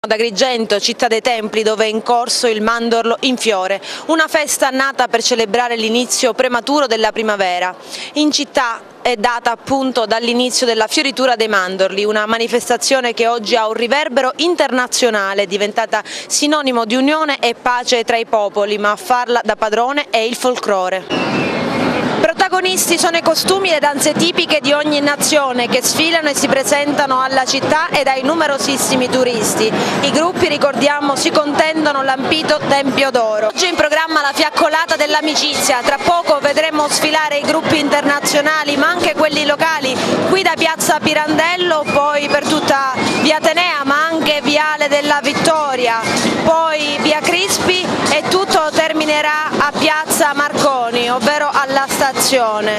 Ad Agrigento, città dei templi, dove è in corso il Mandorlo in fiore, una festa nata per celebrare l'inizio prematuro della primavera. In città è data appunto dall'inizio della fioritura dei mandorli, una manifestazione che oggi ha un riverbero internazionale, diventata sinonimo di unione e pace tra i popoli, ma a farla da padrone è il folklore. Protagonisti sono i costumi e le danze tipiche di ogni nazione che sfilano e si presentano alla città ed ai numerosissimi turisti. I gruppi, ricordiamo, si contendono l'ampito Tempio d'Oro. Oggi è in programma la fiaccolata dell'amicizia, tra poco vedremo sfilare i gruppi internazionali ma anche quelli locali qui da Piazza Pirandello, poi per tutta via Atenea ma anche viale della Vittoria, poi via Crispi e tutto terminerà a Piazza Marconi, ovvero alla stazione.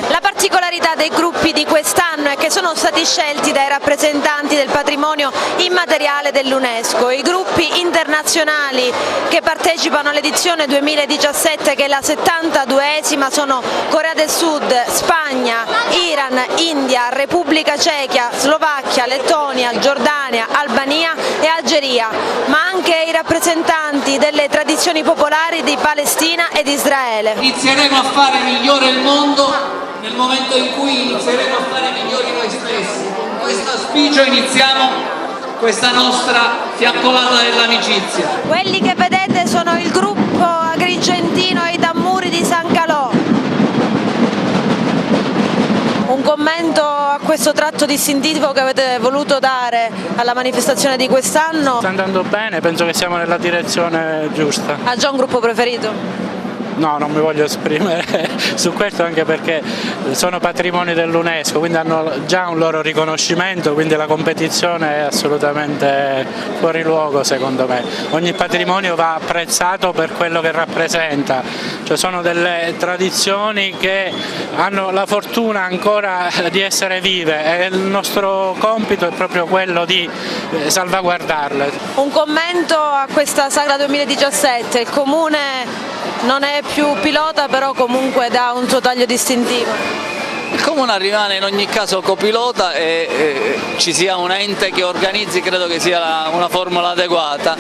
La particolarità dei gruppi di quest'anno è che sono stati scelti dai rappresentanti del patrimonio immateriale dell'UNESCO. I gruppi internazionali che partecipano all'edizione 2017, che è la 72esima, sono Corea del Sud, Spagna, Iran, India, Repubblica Ceca, Slovacchia, Lettonia, Giordania, Albania e Algeria, ma anche i rappresentanti delle tradizioni popolari di Palestina ed Israele. Inizieremo a fare migliore il mondo nel momento in cui inizieremo a fare migliori noi stessi. Con questo auspicio iniziamo questa nostra fiaccolata dell'amicizia. Quelli che vedete sono il gruppo agrigentino I Tammuri di San Calò. Un commento a questo tratto distintivo che avete voluto dare alla manifestazione di quest'anno? Sta andando bene, penso che siamo nella direzione giusta. Ha già un gruppo preferito? No, non mi voglio esprimere su questo, anche perché sono patrimoni dell'UNESCO, quindi hanno già un loro riconoscimento, quindi la competizione è assolutamente fuori luogo secondo me. Ogni patrimonio va apprezzato per quello che rappresenta, cioè sono delle tradizioni che hanno la fortuna ancora di essere vive e il nostro compito è proprio quello di salvaguardarle. Un commento a questa Sagra 2017, il Comune non è più pilota, però comunque dà un suo taglio distintivo. Il Comune rimane in ogni caso copilota e ci sia un ente che organizzi, credo che sia una formula adeguata.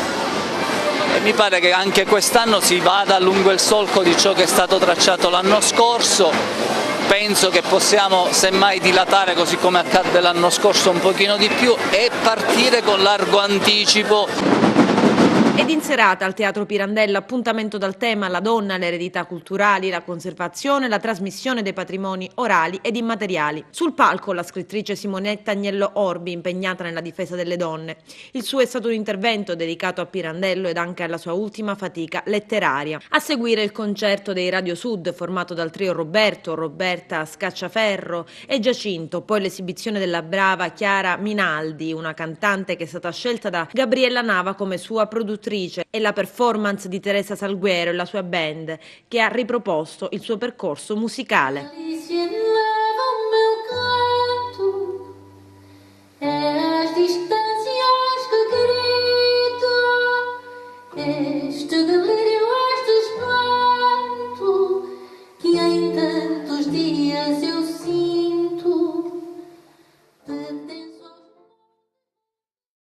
E mi pare che anche quest'anno si vada lungo il solco di ciò che è stato tracciato l'anno scorso. Penso che possiamo semmai dilatare, così come accadde l'anno scorso, un pochino di più e partire con largo anticipo. Ed in serata al Teatro Pirandello appuntamento dal tema la donna, le eredità culturali, la conservazione, la trasmissione dei patrimoni orali ed immateriali. Sul palco la scrittrice Simonetta Agnello Orbi, impegnata nella difesa delle donne. Il suo è stato un intervento dedicato a Pirandello ed anche alla sua ultima fatica letteraria. A seguire il concerto dei Radio Sud, formato dal trio Roberto, Roberta Scacciaferro e Giacinto, poi l'esibizione della brava Chiara Minaldi, una cantante che è stata scelta da Gabriella Nava come sua produttrice, e la performance di Teresa Salguero e la sua band, che ha riproposto il suo percorso musicale. Este delírio